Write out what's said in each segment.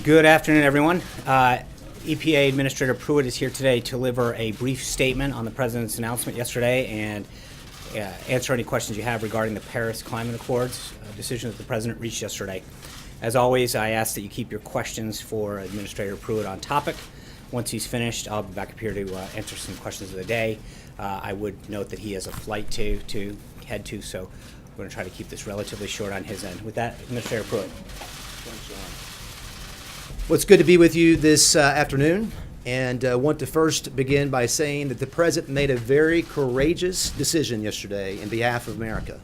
Good afternoon, everyone. EPA Administrator Pruitt is here today to deliver a brief statement on the President's announcement yesterday and answer any questions you have regarding the Paris Climate Accords decision that the President reached yesterday. As always, I ask that you keep your questions for Administrator Pruitt on topic. Once he's finished, I'll be back up here to answer some questions of the day. I would note that he has a flight to head to, so we're going to try to keep this relatively short on his end. With that, Administrator Pruitt. Thanks, John. Well, it's good to be with you this afternoon, and want to first begin by saying that the President made a very courageous decision yesterday in behalf of America.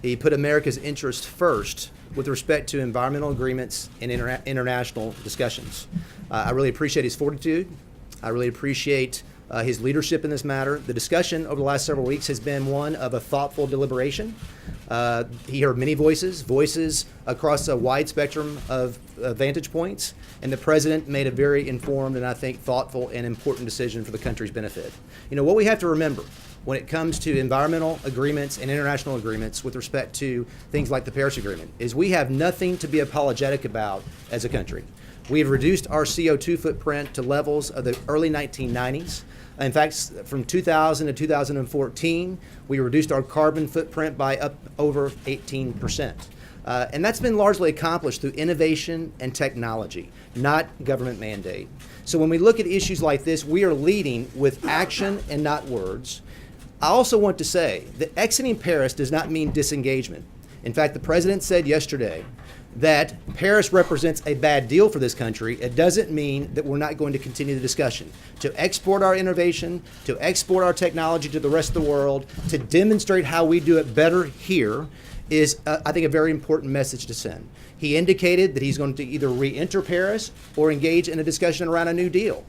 He put America's interest first with respect to environmental agreements and international discussions. I really appreciate his fortitude. I really appreciate his leadership in this matter. The discussion over the last several weeks has been one of a thoughtful deliberation. He heard many voices across a wide spectrum of vantage points, and the President made a very informed and I think thoughtful and important decision for the country's benefit. You know, what we have to remember when it comes to environmental agreements and international agreements with respect to things like the Paris Agreement is we have nothing to be apologetic about as a country. We have reduced our CO2 footprint to levels of the early 1990s. In fact, from 2000 to 2014, we reduced our carbon footprint by up over 18%. And that's been largely accomplished through innovation and technology, not government mandate. So when we look at issues like this, we are leading with action and not words. I also want to say that exiting Paris does not mean disengagement. In fact, the President said yesterday that Paris represents a bad deal for this country. It doesn't mean that we're not going to continue the discussion. To export our innovation, to export our technology to the rest of the world, to demonstrate how we do it better here is, I think, a very important message to send. He indicated that he's going to either re-enter Paris or engage in a discussion around a new deal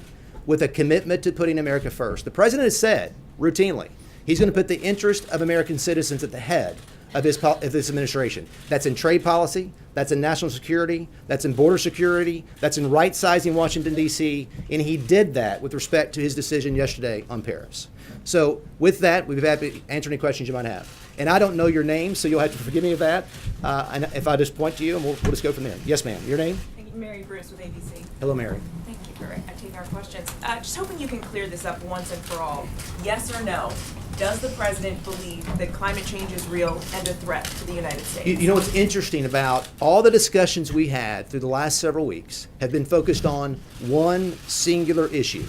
with a commitment to putting America first. The President has said routinely he's going to put the interest of American citizens at the head of this administration. That's in trade policy, that's in national security, that's in border security, that's in right-sizing Washington, D.C., and he did that with respect to his decision yesterday on Paris. So with that, we've had to answer any questions you might have. And I don't know your name, so you'll have to forgive me of that. And if I just point to you, and we'll just go from there. Yes, ma'am. Your name? Mary Bruce with ABC. Hello, Mary. Thank you for taking our questions. Just hoping you can clear this up once and for all. Yes or no? Does the President believe that climate change is real and a threat to the United States? You know what's interesting about all the discussions we had through the last several weeks have been focused on one singular issue.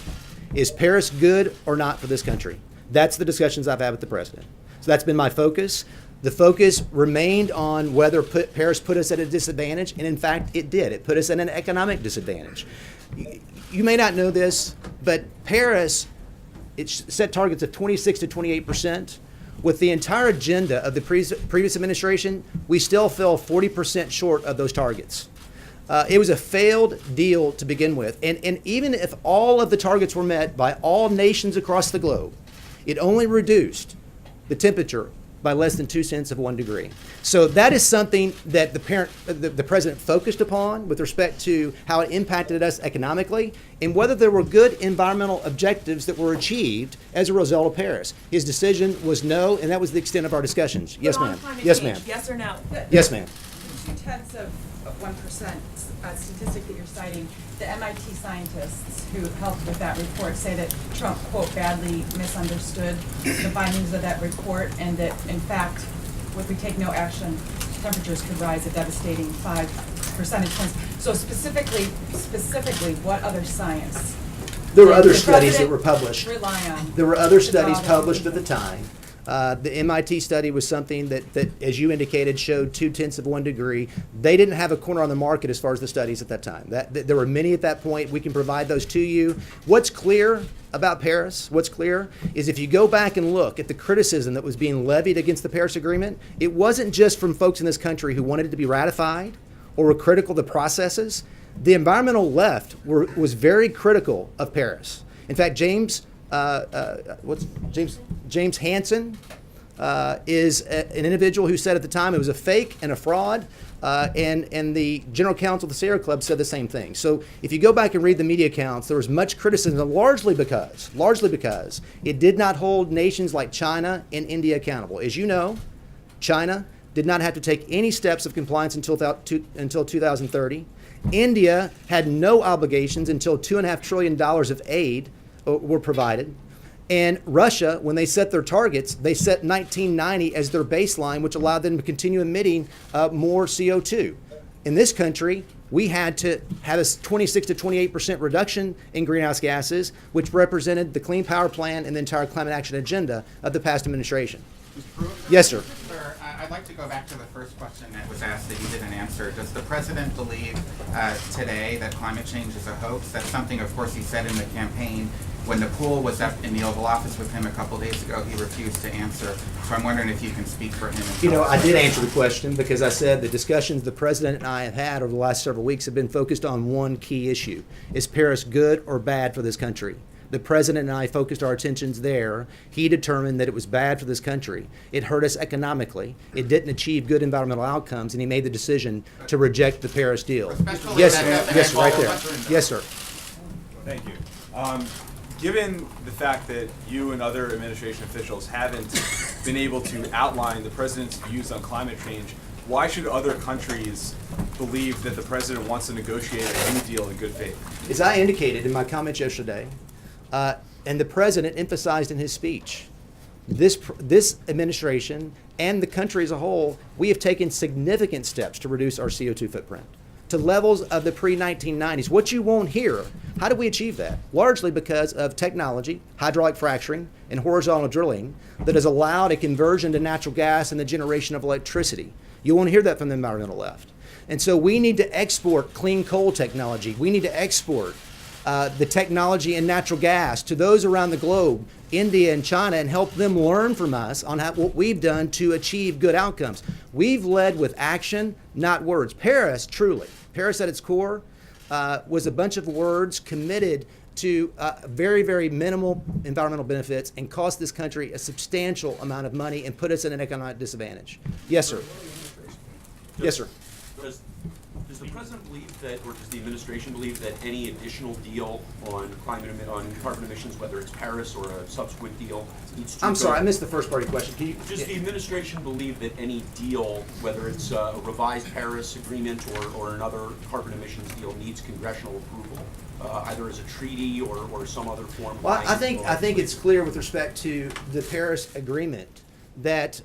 Is Paris good or not for this country? That's the discussions I've had with the President. So that's been my focus. The focus remained on whether Paris put us at a disadvantage, and in fact, it did. It put us at an economic disadvantage. You may not know this, but Paris, it set targets of 26 to 28%. With the entire agenda of the previous administration, we still fell 40% short of those targets. It was a failed deal to begin with, and even if all of the targets were met by all nations across the globe, it only reduced the temperature by less than 0.2 of 1 degree. So that is something that the President focused upon with respect to how it impacted us economically and whether there were good environmental objectives that were achieved as a result of Paris. His decision was no, and that was the extent of our discussions. Yes, ma'am. Yes, ma'am. Yes or no? Yes, ma'am. 0.2 of 1% statistic that you're citing, the MIT scientists who helped with that report say that Trump, quote, badly misunderstood the findings of that report, and that, in fact, if we take no action, temperatures could rise a devastating 5 percentage points. So specifically, what other science? There were other studies that were published. Rely on. There were other studies published at the time. The MIT study was something that, as you indicated, showed 0.2 of 1 degree. They didn't have a corner on the market as far as the studies at that time. There were many at that point. We can provide those to you. What's clear about Paris, what's clear, is if you go back and look at the criticism that was being levied against the Paris Agreement, it wasn't just from folks in this country who wanted it to be ratified or were critical of the processes. The environmental left was very critical of Paris. In fact, James Hansen is an individual who said at the time it was a fake and a fraud, and the general counsel of the Sierra Club said the same thing. So if you go back and read the media accounts, there was much criticism, largely because it did not hold nations like China and India accountable. As you know, China did not have to take any steps of compliance until 2030. India had no obligations until $2.5 trillion of aid were provided. And Russia, when they set their targets, they set 1990 as their baseline, which allowed them to continue emitting more CO2. In this country, we had to have a 26 to 28% reduction in greenhouse gases, which represented the Clean Power Plan and the entire climate action agenda of the past administration. Yes, sir. Sir, I'd like to go back to the first question that was asked that you didn't answer. Does the president believe today that climate change is a hoax? That's something, of course, he said in the campaign. When the pool was up in the Oval Office with him a couple days ago, he refused to answer. So I'm wondering if you can speak for him. You know, I did answer the question because I said the discussions the president and I have had over the last several weeks have been focused on one key issue. Is Paris good or bad for this country? The president and I focused our attentions there. He determined that it was bad for this country. It hurt us economically. It didn't achieve good environmental outcomes, and he made the decision to reject the Paris deal. Yes, yes, right there. Yes, sir. Thank you. Given the fact that you and other administration officials haven't been able to outline the president's views on climate change, why should other countries believe that the president wants to negotiate a new deal in good faith? As I indicated in my comments yesterday, and the president emphasized in his speech, this administration and the country as a whole, we have taken significant steps to reduce our CO2 footprint to levels of the pre-1990s. What you won't hear, how did we achieve that? Largely because of technology, hydraulic fracturing, and horizontal drilling that has allowed a conversion to natural gas and the generation of electricity. You won't hear that from the environmental left. And so we need to export clean coal technology. We need to export the technology in natural gas to those around the globe, India and China, and help them learn from us on what we've done to achieve good outcomes. We've led with action, not words. Paris at its core was a bunch of words committed to very, very minimal environmental benefits and cost this country a substantial amount of money and put us at an economic disadvantage. Yes, sir. Yes, sir. Does the president believe that, or does the administration believe that any additional deal on carbon emissions, whether it's Paris or a subsequent deal, needs to I'm sorry, I missed the first part of your question. Can you? Does the administration believe that any deal, whether it's a revised Paris agreement or another carbon emissions deal, needs congressional approval, either as a treaty or some other form? Well, I think it's clear with respect to the Paris agreement that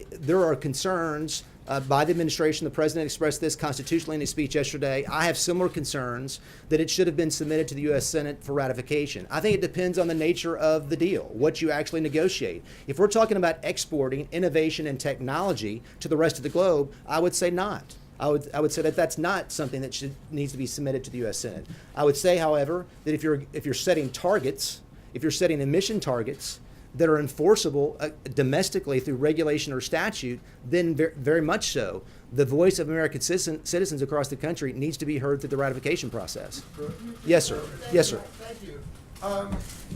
there are concerns by the administration. The president expressed this constitutionally in his speech yesterday. I have similar concerns that it should have been submitted to the U.S. Senate for ratification. I think it depends on the nature of the deal, what you actually negotiate. If we're talking about exporting innovation and technology to the rest of the globe, I would say not. I would say that that's not something that needs to be submitted to the U.S. Senate. I would say, however, that if you're setting targets, if you're setting emission targets that are enforceable domestically through regulation or statute, then very much so, the voice of American citizens across the country needs to be heard through the ratification process. Yes, sir. Yes, sir. Thank you.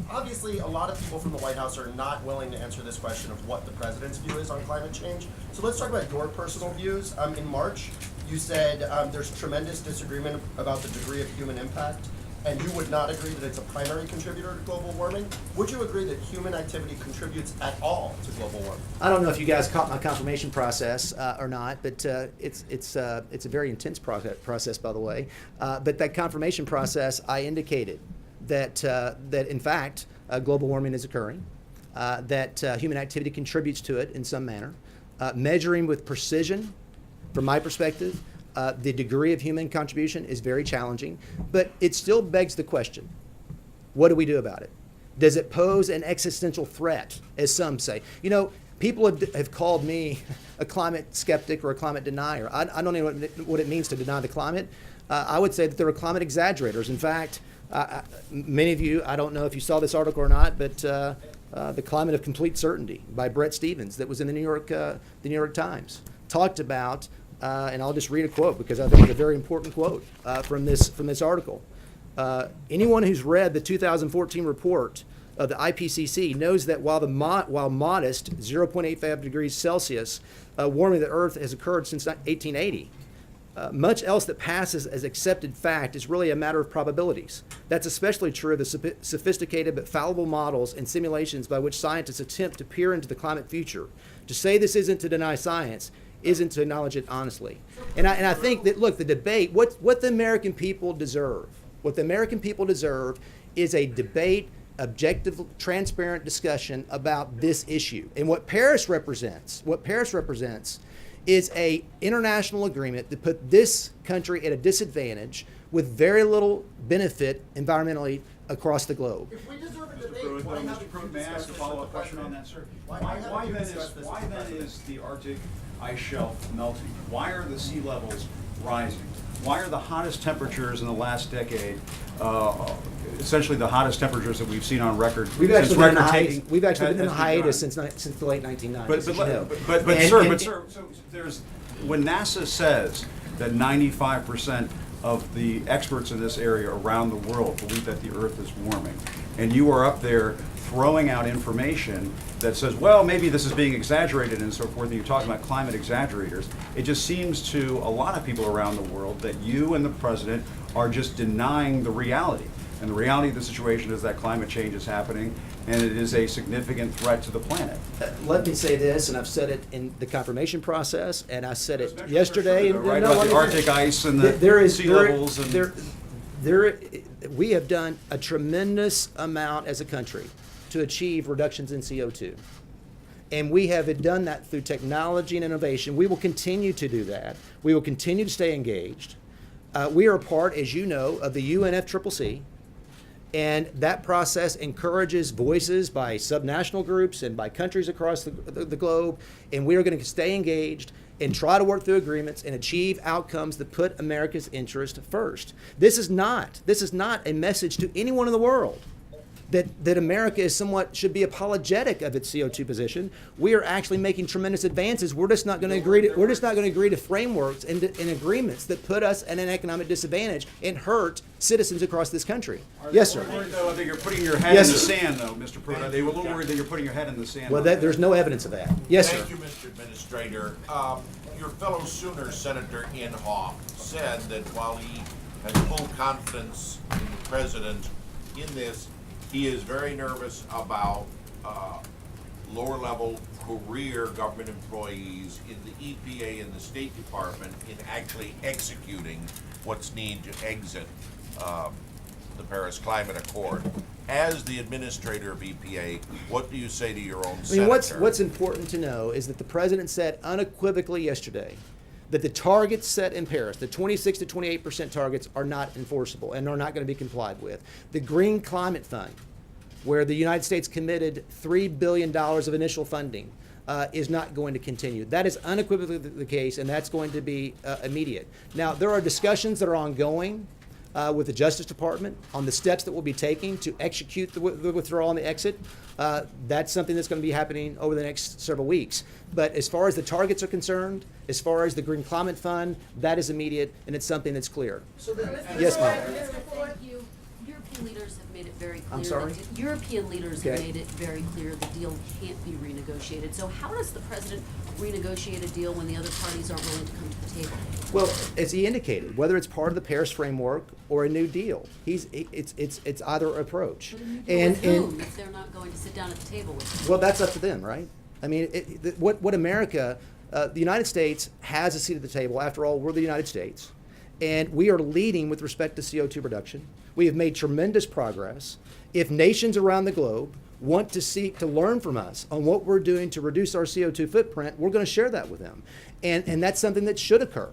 Obviously, a lot of people from the White House are not willing to answer this question of what the president's view is on climate change. So let's talk about your personal views. In March, you said there's tremendous disagreement about the degree of human impact, and you would not agree that it's a primary contributor to global warming. Would you agree that human activity contributes at all to global warming? I don't know if you guys caught my confirmation process or not, but it's a very intense process, by the way. But that confirmation process, I indicated that in fact global warming is occurring, that human activity contributes to it in some manner. Measuring with precision, from my perspective, the degree of human contribution is very challenging, but it still begs the question, what do we do about it? Does it pose an existential threat, as some say? You know, people have called me a climate skeptic or a climate denier. I don't know what it means to deny the climate. I would say that there are climate exaggerators. In fact, many of you, I don't know if you saw this article or not, but The Climate of Complete Certainty by Bret Stephens that was in the New York Times talked about, and I'll just read a quote because I think it's a very important quote from this article. Anyone who's read the 2014 report of the IPCC knows that while modest 0.85 degrees Celsius warming of the Earth has occurred since 1880, much else that passes as accepted fact is really a matter of probabilities. That's especially true of the sophisticated but fallible models and simulations by which scientists attempt to peer into the climate future. To say this isn't to deny science isn't to acknowledge it honestly. And I think that, look, the debate, what the American people deserve, is a debate, objective, transparent discussion about this issue. And what Paris represents is a international agreement that put this country at a disadvantage with very little benefit environmentally across the globe. If we deserve a Mr. debate, Pruitt, why Mr. haven't Pruitt, you may I ask discussed a this follow-up with the question on president? that, sir? Why Why haven't you then discussed this why with the then president? is the Arctic ice shelf melting? Why are the sea levels rising? Why are the hottest temperatures in the last decade, essentially the hottest temperatures that we've seen on record? We've since actually been in a record-taking hiatus has since the late 1990s. But, as you know. sir, so there's, when NASA says that 95% of the experts in this area around the world believe that the Earth is warming, and you are up there throwing out information that says, well, maybe this is being exaggerated and so forth, and you're talking about climate exaggerators, it just seems to a lot of people around the world that you and the president are just denying the reality. And the reality of the situation is that climate change is happening, and it is a significant threat to the planet. Let me say this, and I've said it in the confirmation process, and I said it Especially yesterday. for sure, right, No, about let the me Arctic finish. ice and There the is- sea there- levels and. we have done a tremendous amount as a country to achieve reductions in CO2. And we have done that through technology and innovation. We will continue to do that. We will continue to stay engaged. We are a part, as you know, of the UNFCCC. And that process encourages voices by subnational groups and by countries across the globe. And we are going to stay engaged and try to work through agreements and achieve outcomes that put America's interest first. This is not a message to anyone in the world that America is should be apologetic of its CO2 position. We are actually making tremendous advances. We're just not going to agree to frameworks and agreements that put us at an economic disadvantage and hurt citizens across this country. Yes, sir. Are they worried, though, that you're putting your head Yes, in the sir. sand, though, Mr. Pruitt? Are they a little worried that you're putting your head in the sand? Well, there's no evidence of that. Yes, sir. Thank you, Mr. Administrator. Your fellow Sooner Senator Inhofe said that while he has full confidence in the president in this, he is very nervous about lower-level career government employees in the EPA and the State Department in actually executing what's needed to exit the Paris Climate Accord. As the administrator of EPA, what do you say to your own senator? What's important to know is that the president said unequivocally yesterday that the targets set in Paris, the 26 to 28% targets, are not enforceable and are not going to be complied with. The Green Climate Fund, where the United States committed $3 billion of initial funding, is not going to continue. That is unequivocally the case, and that's going to be immediate. Now, there are discussions that are ongoing with the Justice Department on the steps that we'll be taking to execute the withdrawal and the exit. That's something that's going to be happening over the next several weeks. But as far as the targets are concerned, as far as the Green Climate Fund, that is immediate, and it's something that's clear. Yes, ma'am. Thank you. European leaders have made it very clear. I'm sorry? European leaders have Okay. made it very clear the deal can't be renegotiated. So how does the president renegotiate a deal when the other parties aren't willing to come to the table? Well, as he indicated, whether it's part of the Paris framework or a new deal, it's either approach. But a new deal with whom if they're not going to sit down at the table with them? Well, that's up to them, right? I mean, what America, the United States has a seat at the table. After all, we're the United States, and we are leading with respect to CO2 reduction. We have made tremendous progress. If nations around the globe want to seek to learn from us on what we're doing to reduce our CO2 footprint, we're going to share that with them, and that's something that should occur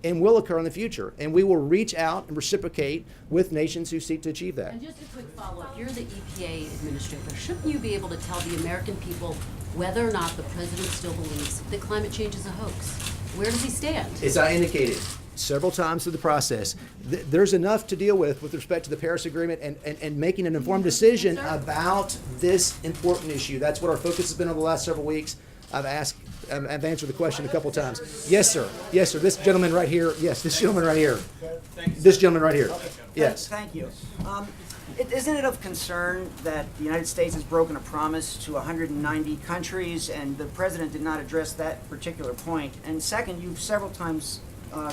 and will occur in the future. And we will reach out and reciprocate with nations who seek to achieve that. And just a quick follow-up. You're the EPA administrator. Shouldn't you be able to tell the American people whether or not the president still believes that climate change is a hoax? Where does he stand? As I indicated several times through the process, there's enough to deal with respect to the Paris Agreement and making an informed decision about this important issue. That's what our focus has been over the last several weeks. I've answered the question a couple times. Yes, sir. Yes, sir. This gentleman right here. Yes, this gentleman right here. This gentleman right here. Yes. Thank you. Isn't it of concern that the United States has broken a promise to 190 countries, and the president did not address that particular point? And second, you've several times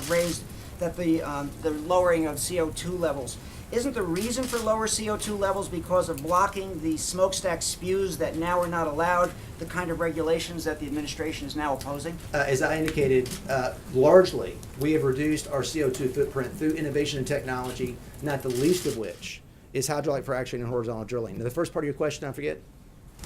raised that the lowering of CO2 levels. Isn't the reason for lower CO2 levels because of blocking the smokestack spews that now are not allowed, the kind of regulations that the administration is now opposing? As I indicated, largely, we have reduced our CO2 footprint through innovation and technology, not the least of which is hydraulic fracturing and horizontal drilling. Now, the first part of your question, I forget?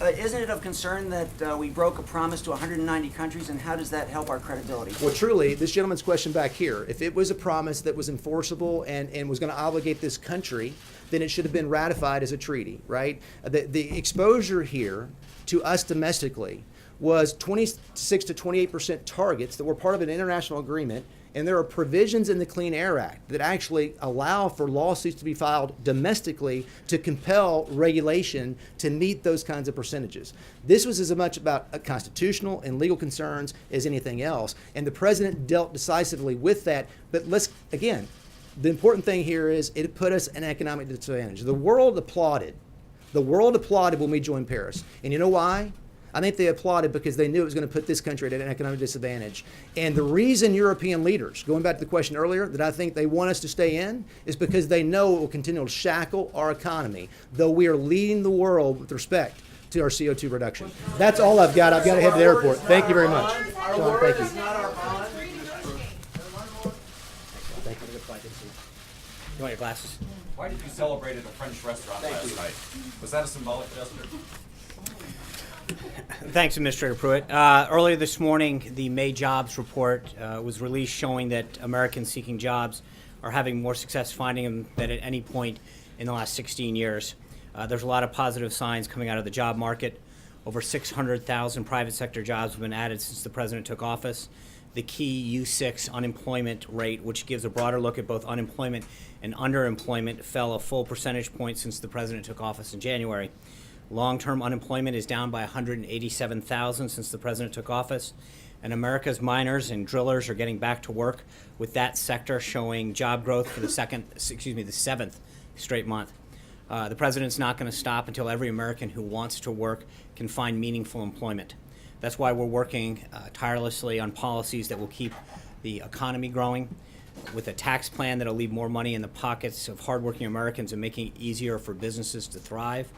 Isn't it of concern that we broke a promise to 190 countries, and how does that help our credibility? Well, truly, this gentleman's question back here, if it was a promise that was enforceable and was going to obligate this country, then it should have been ratified as a treaty, right? The exposure here to us domestically was 26 to 28% targets that were part of an international agreement, and there are provisions in the Clean Air Act that actually allow for lawsuits to be filed domestically to compel regulation to meet those kinds of percentages. This was as much about constitutional and legal concerns as anything else, and the president dealt decisively with that. But again, the important thing here is it put us in economic disadvantage. The world applauded. The world applauded when we joined Paris. And you know why? I think they applauded because they knew it was going to put this country at an economic disadvantage. And the reason European leaders, going back to the question earlier, that I think they want us to stay in is because they know it will continue to shackle our economy, though we are leading the world with respect to our CO2 reduction. That's all I've got. I've got to head to the airport. Thank you very much. John, thank you. Thank you. You want your glasses? Why did you celebrate at a French restaurant last night? Was that a symbolic gesture? Thanks, Administrator Pruitt. Earlier this morning, the May jobs report was released showing that Americans seeking jobs are having more success finding them than at any point in the last 16 years. There's a lot of positive signs coming out of the job market. Over 600,000 private sector jobs have been added since the president took office. The key U6 unemployment rate, which gives a broader look at both unemployment and underemployment, fell a full percentage point since the president took office in January. Long-term unemployment is down by 187,000 since the president took office, and America's miners and drillers are getting back to work, with that sector showing job growth for the seventh straight month. The president's not going to stop until every American who wants to work can find meaningful employment. That's why we're working tirelessly on policies that will keep the economy growing, with a tax plan that will leave more money in the pockets of hardworking Americans and making it easier for businesses to thrive,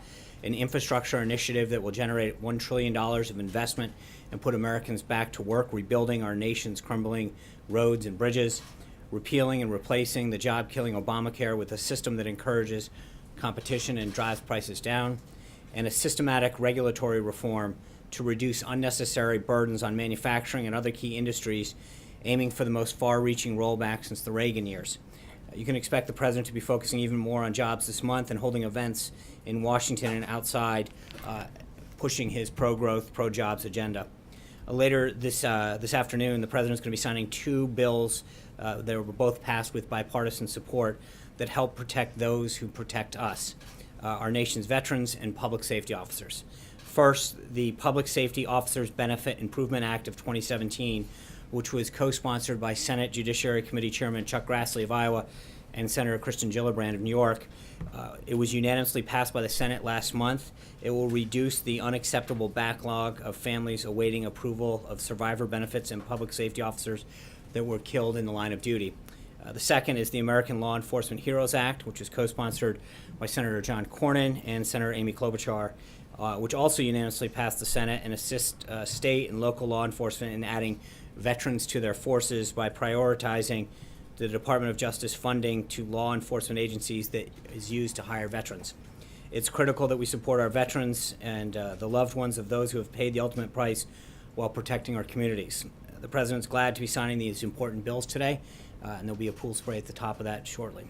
an infrastructure initiative that will generate $1 trillion of investment and put Americans back to work, rebuilding our nation's crumbling roads and bridges, repealing and replacing the job-killing Obamacare with a system that encourages competition and drives prices down, and a systematic regulatory reform to reduce unnecessary burdens on manufacturing and other key industries, aiming for the most far-reaching rollback since the Reagan years. You can expect the president to be focusing even more on jobs this month and holding events in Washington and outside, pushing his pro-growth, pro-jobs agenda. Later this afternoon, the president's going to be signing two bills that were both passed with bipartisan support that help protect those who protect us, our nation's veterans and public safety officers. First, the Public Safety Officers Benefit Improvement Act of 2017, which was co-sponsored by Senate Judiciary Committee Chairman Chuck Grassley of Iowa and Senator Kristen Gillibrand of New York. It was unanimously passed by the Senate last month. It will reduce the unacceptable backlog of families awaiting approval of survivor benefits and public safety officers that were killed in the line of duty. The second is the American Law Enforcement Heroes Act, which is co-sponsored by Senator John Cornyn and Senator Amy Klobuchar, which also unanimously passed the Senate and assists state and local law enforcement in adding veterans to their forces by prioritizing the Department of Justice funding to law enforcement agencies that is used to hire veterans. It's critical that we support our veterans and the loved ones of those who have paid the ultimate price while protecting our communities. The president's glad to be signing these important bills today, and there'll be a pool spray at the top of that shortly.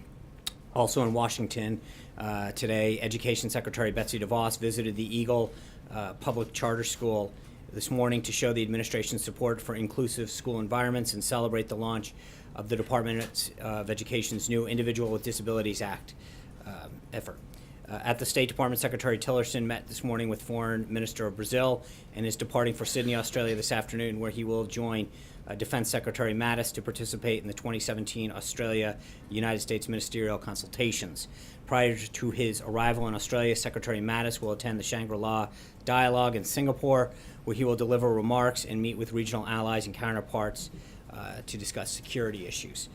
Also in Washington today, Education Secretary Betsy DeVos visited the Eagle Public Charter School this morning to show the administration's support for inclusive school environments and celebrate the launch of the Department of Education's new Individual with Disabilities Act effort. At the State Department, Secretary Tillerson met this morning with Foreign Minister of Brazil and is departing for Sydney, Australia this afternoon, where he will join Defense Secretary Mattis to participate in the 2017 Australia-United States ministerial consultations. Prior to his arrival in Australia, Secretary Mattis will attend the Shangri-La Dialogue in Singapore, where he will deliver remarks and meet with regional allies and counterparts to discuss security issues.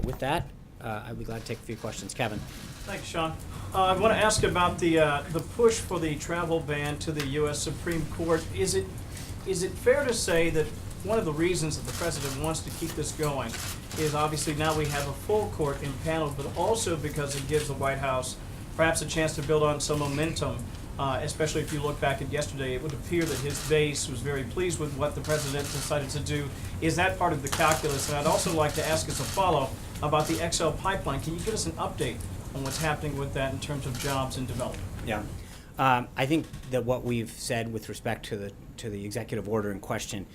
With that, I'd be glad to take a few questions. Kevin. Thanks, Sean. I want to ask about the push for the travel ban to the U.S. Supreme Court. Is it fair to say that one of the reasons that the president wants to keep this going is obviously now we have a full court impaneled, but also because it gives the White House perhaps a chance to build on some momentum, especially if you look back at yesterday, it would appear that his base was very pleased with what the president decided to do. Is that part of the calculus? And I'd also like to ask as a follow about the XL pipeline. Can you give us an update on what's happening with that in terms of jobs and development? Yeah. I think that what we've said with respect to the executive order in question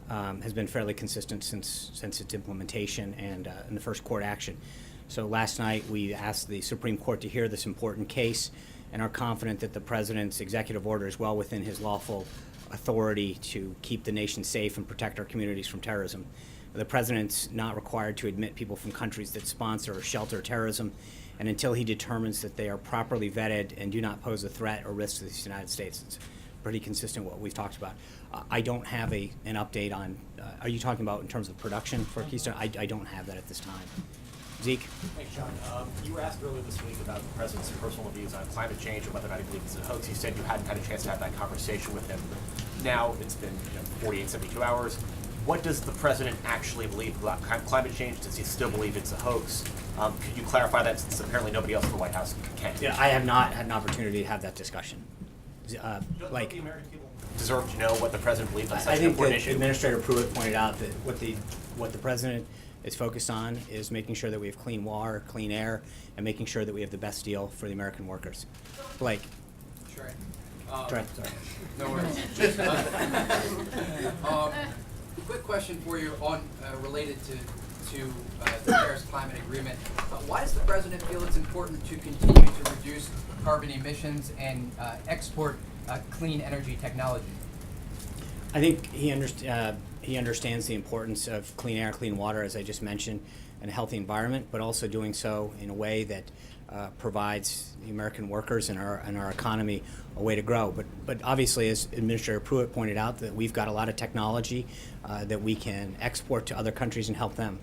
has been fairly consistent since its implementation and in the first court action. So last night we asked the Supreme Court to hear this important case and are confident that the president's executive order is well within his lawful authority to keep the nation safe and protect our communities from terrorism. The president's not required to admit people from countries that sponsor or shelter terrorism, and until he determines that they are properly vetted and do not pose a threat or risk to the United States. It's pretty consistent with what we've talked about. I don't have an update on, are you talking about in terms of production for Keystone? I don't have that at this time. Zeke? Thanks, Sean. You were asked earlier this week about the president's personal views on climate change and whether or not he believes it's a hoax. You said you hadn't had a chance to have that conversation with him. Now it's been 48, 72 hours. What does the president actually believe about climate change? Does he still believe it's a hoax? Could you clarify that, since apparently nobody else in the White House can? Yeah, I have not had an opportunity to have that discussion. Don't the American people deserve to know what the president believes on such I an think important that issue? Administrator Pruitt pointed out that what the president is focused on is making sure that we have clean water, clean air, and making sure that we have the best deal for the American workers. Blake. Sure. Sorry. No worries. Quick question for you on related to the Paris Climate Agreement. Why does the president feel it's important to continue to reduce carbon emissions and export clean energy technology? I think he understands the importance of clean air, clean water, as I just mentioned, and a healthy environment, but also doing so in a way that provides the American workers and our economy a way to grow. But obviously, as Administrator Pruitt pointed out, that we've got a lot of technology that we can export to other countries and help them.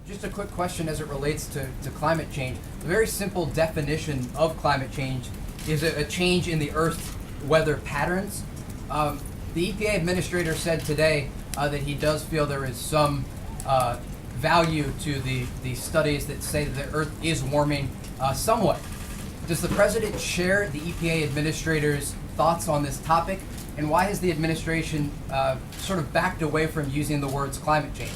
Just a quick question as it relates to climate change. A very simple definition of climate change is a change in the Earth's weather patterns. The EPA administrator said today that he does feel there is some value to the studies that say that the Earth is warming somewhat. Does the president share the EPA administrator's thoughts on this topic? And why has the administration sort of backed away from using the words climate change?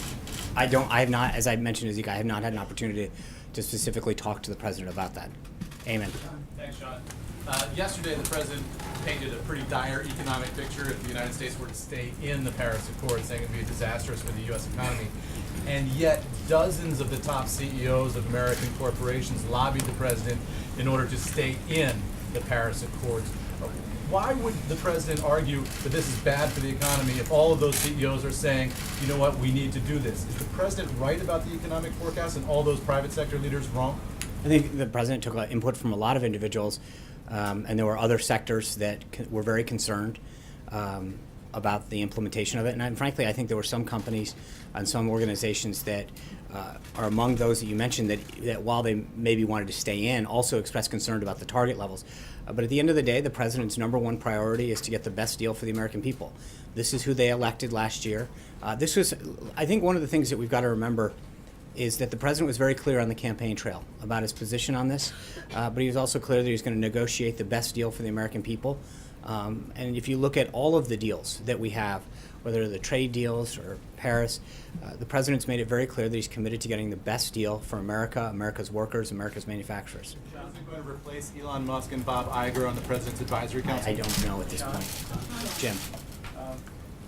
I have not, as I mentioned to Zeke, I have not had an opportunity to specifically talk to the president about that. Amen. Thanks, Sean. Yesterday, the president painted a pretty dire economic picture if the United States were to stay in the Paris Accord, saying it would be disastrous for the U.S. economy. And yet, dozens of the top CEOs of American corporations lobbied the president in order to stay in the Paris Accords. Why would the president argue that this is bad for the economy if all of those CEOs are saying, you know what, we need to do this? Is the president right about the economic forecast and all those private sector leaders wrong? I think the president took input from a lot of individuals, and there were other sectors that were very concerned about the implementation of it. And frankly, I think there were some companies and some organizations that are among those that you mentioned that while they maybe wanted to stay in, also expressed concern about the target levels. But at the end of the day, the president's number one priority is to get the best deal for the American people. This is who they elected last year. This was, I think, one of the things that we've got to remember is that the president was very clear on the campaign trail about his position on this, but he was also clear that he was going to negotiate the best deal for the American people. And if you look at all of the deals that we have, whether the trade deals or Paris, the president's made it very clear that he's committed to getting the best deal for America, America's workers, America's manufacturers. Is Johnson going to replace Elon Musk and Bob Iger on the president's advisory council? I don't know at this point. Jim.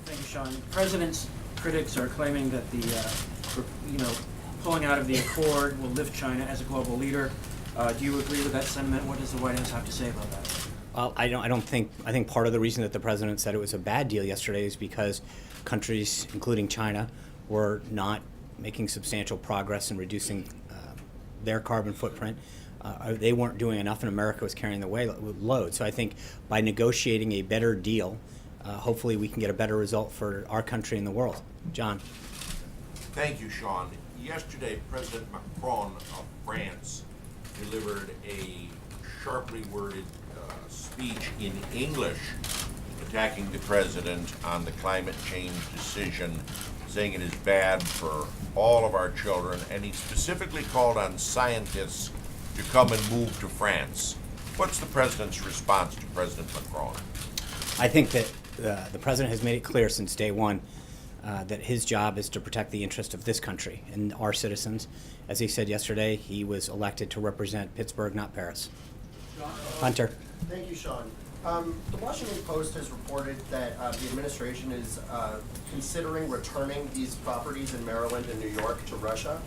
Thank you, Sean. The president's critics are claiming that the, pulling out of the accord will lift China as a global leader. Do you agree with that sentiment? What does the White House have to say about that? Well, I think part of the reason that the president said it was a bad deal yesterday is because countries, including China, were not making substantial progress in reducing their carbon footprint. They weren't doing enough, and America was carrying the load. So I think by negotiating a better deal, hopefully we can get a better result for our country and the world. John. Thank you, Sean. yesterday, President Macron of France delivered a sharply worded speech in English attacking the president on the climate change decision, saying it is bad for all of our children, and he specifically called on scientists to come and move to France. What's the president's response to President Macron? I think that the president has made it clear since day one that his job is to protect the interest of this country and our citizens. As he said yesterday, he was elected to represent Pittsburgh, not Paris. Hunter. Thank you, Sean. The Washington Post has reported that the administration is considering returning these properties in Maryland and New York to Russia.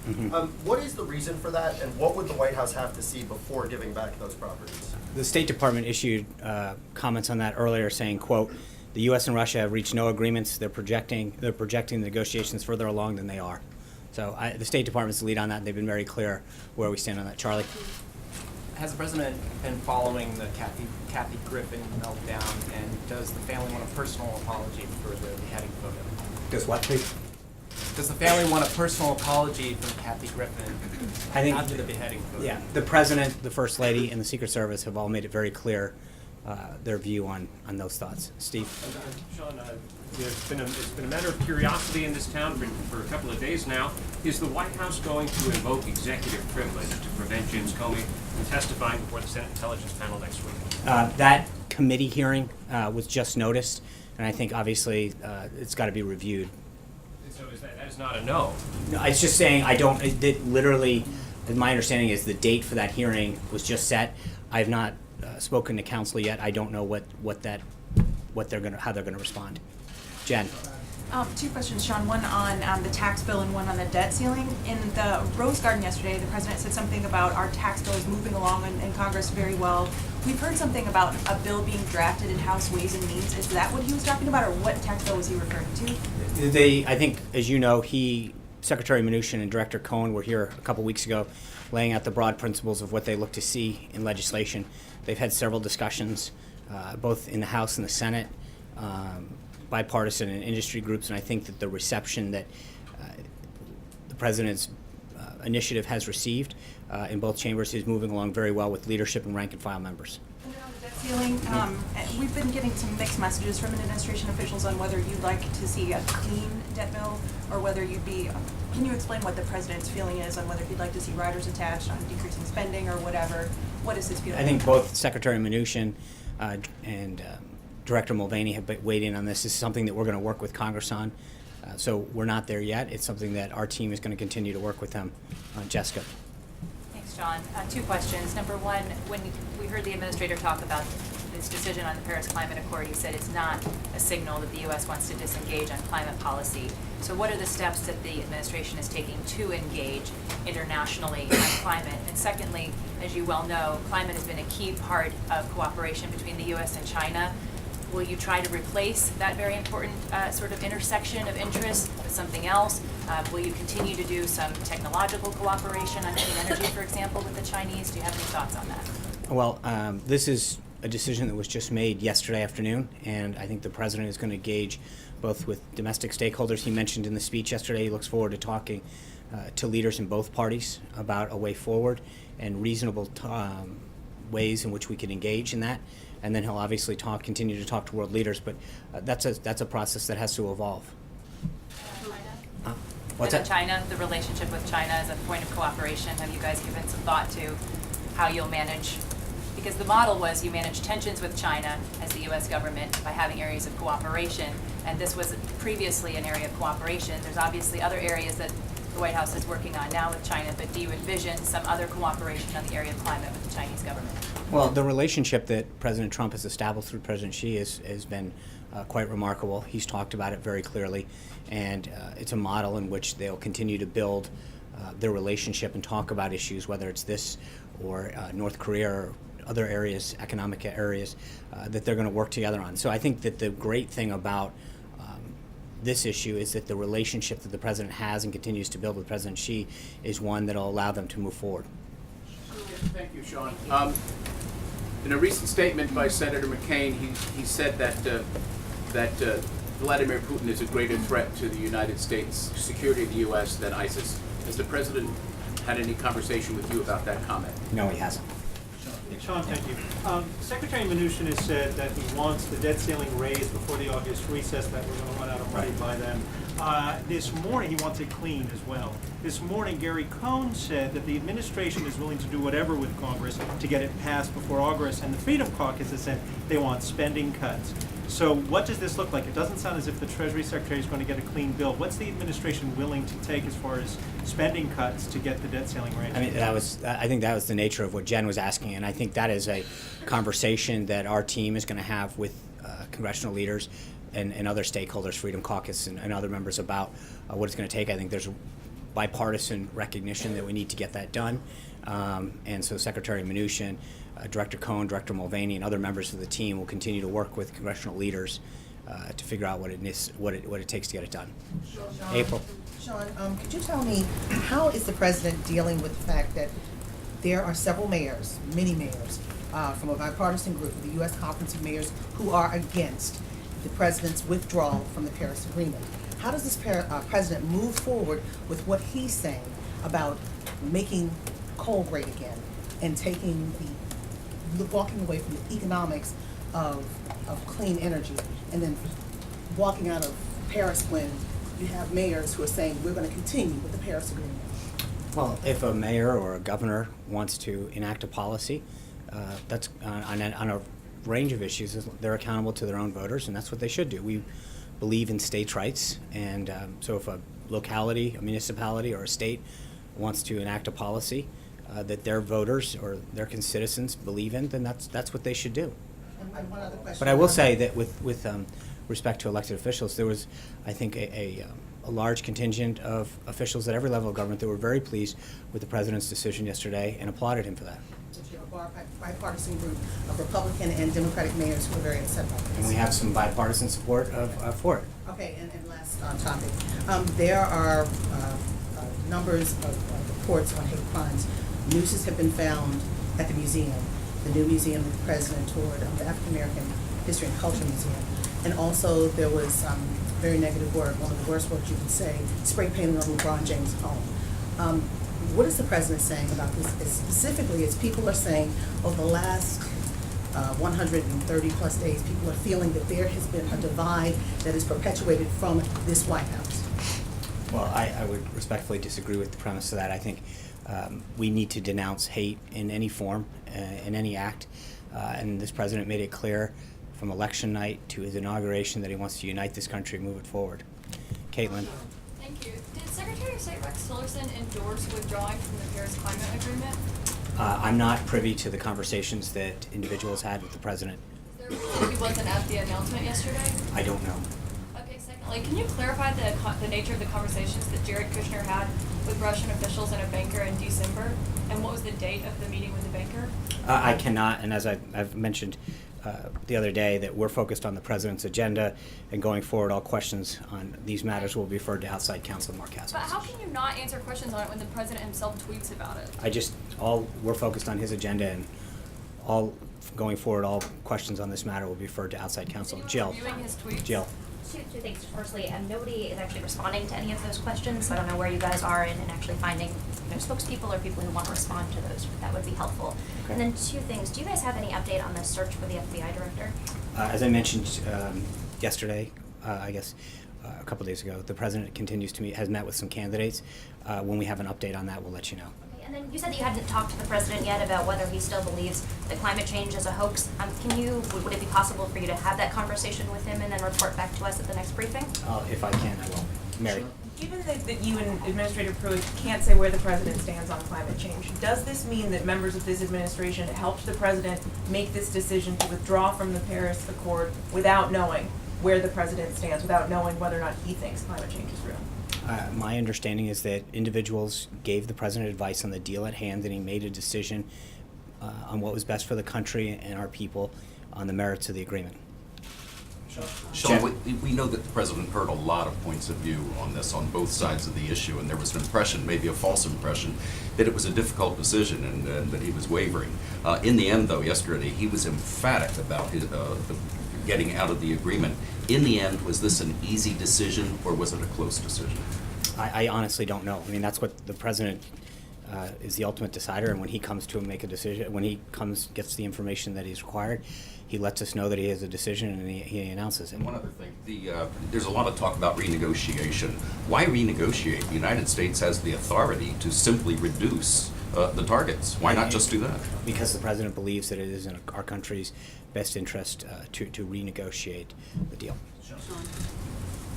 What is the reason for that, and what would the White House have to see before giving back those properties? The State Department issued comments on that earlier, saying, quote, the U.S. and Russia have reached no agreements. They're projecting the negotiations further along than they are. So the State Department's the lead on that, and they've been very clear where we stand on that. Charlie? Has the president been following the Kathy Griffin meltdown, and does the family want a personal apology for the beheading photo? Does what, please? Does the family want a personal apology from Kathy Griffin after the beheading photo? Yeah, the president, the first lady, and the Secret Service have all made it very clear their view on those thoughts. Steve? Sean, it's been a matter of curiosity in this town for a couple of days now. Is the White House going to invoke executive privilege to prevent James Comey from testifying before the Senate Intelligence Panel next week? That committee hearing was just noticed, and I think obviously it's got to be reviewed. So that is not a no. No, it's just saying literally, my understanding is the date for that hearing was just set. I have not spoken to counsel yet. I don't know how they're gonna respond. Jen. Two questions, Sean. One on the tax bill and one on the debt ceiling. In the Rose Garden yesterday, the president said something about our tax bill is moving along in Congress very well. We've heard something about a bill being drafted in House Ways and Means. Is that what he was talking about, or what tax bill was he referring to? I think, as you know, Secretary Mnuchin and Director Cohen were here a couple weeks ago laying out the broad principles of what they look to see in legislation. They've had several discussions, both in the House and the Senate, bipartisan and industry groups, and I think that the reception that the President's initiative has received in both chambers is moving along very well with leadership and rank and file members. Ceiling, we've been getting some mixed messages from administration officials on whether you'd like to see a clean debt bill or whether you'd be, can you explain what the president's feeling is on whether he'd like to see riders attached on decreasing spending or whatever? What is his feeling? I think both Secretary Mnuchin and Director Mulvaney have weighed in on this. This is something that we're going to work with Congress on. So we're not there yet. It's something that our team is going to continue to work with them on. Jessica. Thanks, John. Two questions. Number one, when we heard the administrator talk about this decision on the Paris Climate Accord, he said it's not a signal that the U.S. wants to disengage on climate policy. So what are the steps that the administration is taking to engage internationally on climate? And secondly, as you well know, climate has been a key part of cooperation between the U.S. and China. Will you try to replace that very important sort of intersection of interest with something else? Will you continue to do some technological cooperation on clean energy, for example, with the Chinese? Do you have any thoughts on that? Well, this is a decision that was just made yesterday afternoon, and I think the President is going to engage both with domestic stakeholders. He mentioned in the speech yesterday he looks forward to talking to leaders in both parties about a way forward and reasonable ways in which we can engage in that. And then he'll obviously continue to talk to world leaders, but that's a process that has to evolve. What's that? China, the relationship with China as a point of cooperation, have you guys given some thought to how you'll manage? Because the model was you manage tensions with China as the U.S. government by having areas of cooperation, and this was previously an area of cooperation. There's obviously other areas that the White House is working on now with China, but do you envision some other cooperation on the area of climate with the Chinese government? Well, the relationship that President Trump has established through President Xi has been quite remarkable. He's talked about it very clearly, and it's a model in which they'll continue to build their relationship and talk about issues, whether it's this or North Korea or other areas, economic areas, that they're going to work together on. So I think that the great thing about this issue is that the relationship that the President has and continues to build with President Xi is one that will allow them to move forward. Thank you, Sean. In a recent statement by Senator McCain, he said that Vladimir Putin is a greater threat to the United States security of the U.S. than ISIS. Has the President had any conversation with you about that comment? No, he hasn't. Sean, thank you. Secretary Mnuchin has said that he wants the debt ceiling raised before the August recess, that we're going to run out of money by then. This morning, he wants it cleaned as well. This morning, Gary Cohn said that the administration is willing to do whatever with Congress to get it passed before August, and the Freedom Caucus has said they want spending cuts. So what does this look like? It doesn't sound as if the Treasury Secretary is going to get a clean bill. What's the administration willing to take as far as spending cuts to get the debt ceiling raised? I mean, I think that was the nature of what Jen was asking, and I think that is a conversation that our team is going to have with congressional leaders and other stakeholders, Freedom Caucus and other members, about what it's going to take. I think there's bipartisan recognition that we need to get that done, and so Secretary Mnuchin, Director Cohn, Director Mulvaney, and other members of the team will continue to work with congressional leaders to figure out what it takes to get it done. Sean, April. Sean, could you tell me, how is the president dealing with the fact that there are several mayors, many mayors, from a bipartisan group, the U.S. Conference of Mayors, who are against the president's withdrawal from the Paris Agreement? How does this president move forward with what he's saying about making coal great again and walking away from the economics of clean energy, and then walking out of Paris when you have mayors who are saying we're going to continue with the Paris Agreement? Well, if a mayor or a governor wants to enact a policy, that's on a range of issues, they're accountable to their own voters, and that's what they should do. We believe in states' rights, and so if a locality, a municipality, or a state wants to enact a policy that their voters or their citizens believe in, then that's what they should do. And one other question. But I will say that with respect to elected officials, there was, I think, a large contingent of officials at every level of government that were very pleased with the president's decision yesterday and applauded him for that. A bipartisan group of Republican and Democratic mayors who are very upset about this. And we have some bipartisan support for it. Okay, and last topic. There are numbers of reports on hate crimes. Nooses have been found at the museum, the new museum that the president toured, the African American History and Culture Museum. And also there was very negative word, one of the worst words you could say, spray painting on LeBron James' home. What is the president saying about this? Specifically, as people are saying over the last 130 plus days, people are feeling that there has been a divide that is perpetuated from this White House. Well, I would respectfully disagree with the premise of that. I think we need to denounce hate in any form, in any act, and this president made it clear from election night to his inauguration that he wants to unite this country and move it forward. Caitlin. Thank you. Did Secretary of State Rex Tillerson endorse withdrawing from the Paris Climate Agreement? I'm not privy to the conversations that individuals had with the president. Is there a reason he wasn't at the announcement yesterday? I don't know. Okay, secondly, can you clarify the nature of the conversations that Jared Kushner had with Russian officials and a banker in December? And what was the date of the meeting with the banker? I cannot, and as I've mentioned the other day, that we're focused on the president's agenda, and going forward, all questions on these matters will be referred to outside counsel Mark Haskins. But how can you not answer questions on it when the president himself tweets about it? We're focused on his agenda, and going forward, all questions on this matter will be referred to outside counsel. Jill. Reviewing his tweets? Jill. Two things. Firstly, nobody is actually responding to any of those questions, so I don't know where you guys are in actually finding spokespeople or people who want to respond to those. That would be helpful. Okay. And then two things. Do you guys have any update on the search for the FBI director? As I mentioned yesterday, I guess a couple days ago, the president has met with some candidates. When we have an update on that, we'll let you know. And then you said that you hadn't talked to the president yet about whether he still believes that climate change is a hoax. Would it be possible for you to have that conversation with him and then report back to us at the next briefing? If I can, I will. Mary. Given that you and Administrator Pruitt can't say where the president stands on climate change, does this mean that members of this administration helped the president make this decision to withdraw from the Paris Accord without knowing where the president stands, without knowing whether or not he thinks climate change is real? My understanding is that individuals gave the president advice on the deal at hand, and he made a decision on what was best for the country and our people on the merits of the agreement. Sean, we know that the president heard a lot of points of view on this, on both sides of the issue, and there was an impression, maybe a false impression, that it was a difficult decision and that he was wavering. In the end, though, yesterday, he was emphatic about his, getting out of the agreement. In the end, was this an easy decision or was it a close decision? I honestly don't know. I mean, that's what the president is the ultimate decider, and when he comes to make a decision, when he gets the information that he's required, he lets us know that he has a decision, and he announces it. And one other thing, there's a lot of talk about renegotiation. Why renegotiate? The United States has the authority to simply reduce the targets. Why not just do that? Because the president believes that it is in our country's best interest to renegotiate the deal.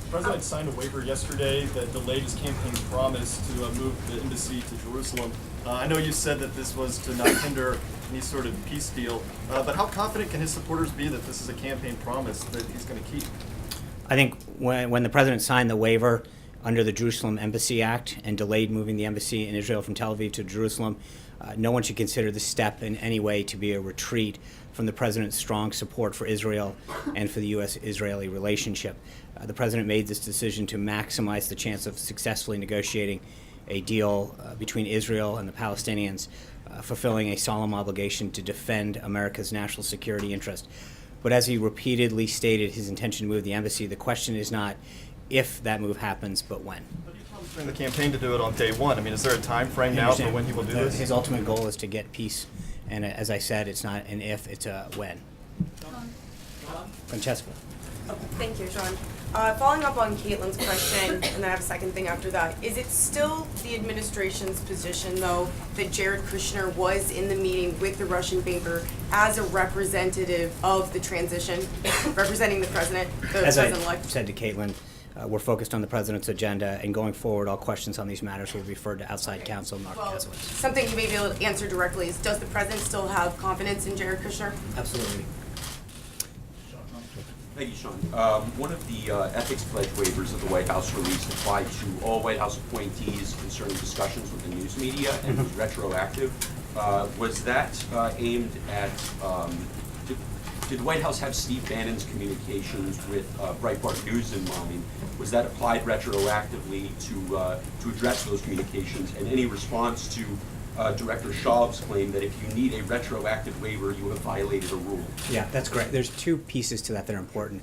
The president signed a waiver yesterday that delayed his campaign promise to move the embassy to Jerusalem. I know you said that this was to not hinder any sort of peace deal, but how confident can his supporters be that this is a campaign promise that he's going to keep? I think when the president signed the waiver under the Jerusalem Embassy Act and delayed moving the embassy in Israel from Tel Aviv to Jerusalem, no one should consider this step in any way to be a retreat from the president's strong support for Israel and for the U.S.-Israeli relationship. The president made this decision to maximize the chance of successfully negotiating a deal between Israel and the Palestinians, fulfilling a solemn obligation to defend America's national security interest. But as he repeatedly stated his intention to move the embassy, the question is not if that move happens, but when. During the campaign to do it on day one. I mean, is there a time frame now for when he will do this? His ultimate goal is to get peace, and as I said, it's not an if, it's a when. Francesca. Thank you, Sean. Following up on Caitlin's question, and then I have a second thing after that, is it still the administration's position, though, that Jared Kushner was in the meeting with the Russian banker as a representative of the transition, representing the president, the president-elect? I said to Caitlin, we're focused on the president's agenda, and going forward, all questions on these matters will be referred to outside counsel, Mark Kasowitz. Something you may be able to answer directly is, does the president still have confidence in Jared Kushner? Absolutely. Thank you, Sean. One of the ethics pledge waivers that the White House released applied to all White House appointees concerning discussions with the news media and was retroactive. Was that aimed at, did the White House have Steve Bannon's communications with Breitbart News in mind? Was that applied retroactively to address those communications? And any response to Director Schaub's claim that if you need a retroactive waiver, you have violated a rule? Yeah, that's great. There's two pieces to that that are important.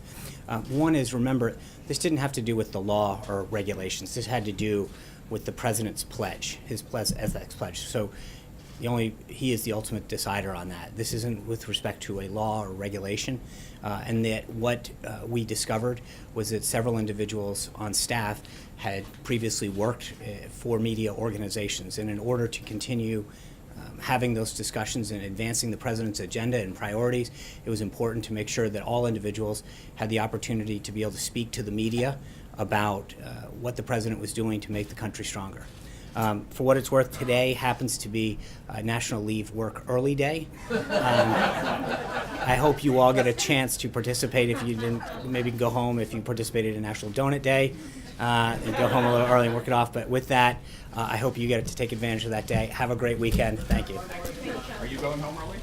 One is, remember, this didn't have to do with the law or regulations. This had to do with the president's pledge, his ethics pledge. So he is the ultimate decider on that. This isn't with respect to a law or regulation. And that what we discovered was that several individuals on staff had previously worked for media organizations. And in order to continue having those discussions and advancing the president's agenda and priorities, it was important to make sure that all individuals had the opportunity to be able to speak to the media about what the president was doing to make the country stronger. For what it's worth, today happens to be National Leave Work Early Day. I hope you all get a chance to participate. If you didn't, maybe go home if you participated in National Donut Day. And go home a little early and work it off. But with that, I hope you get to take advantage of that day. Have a great weekend. Thank you. Are you going home early?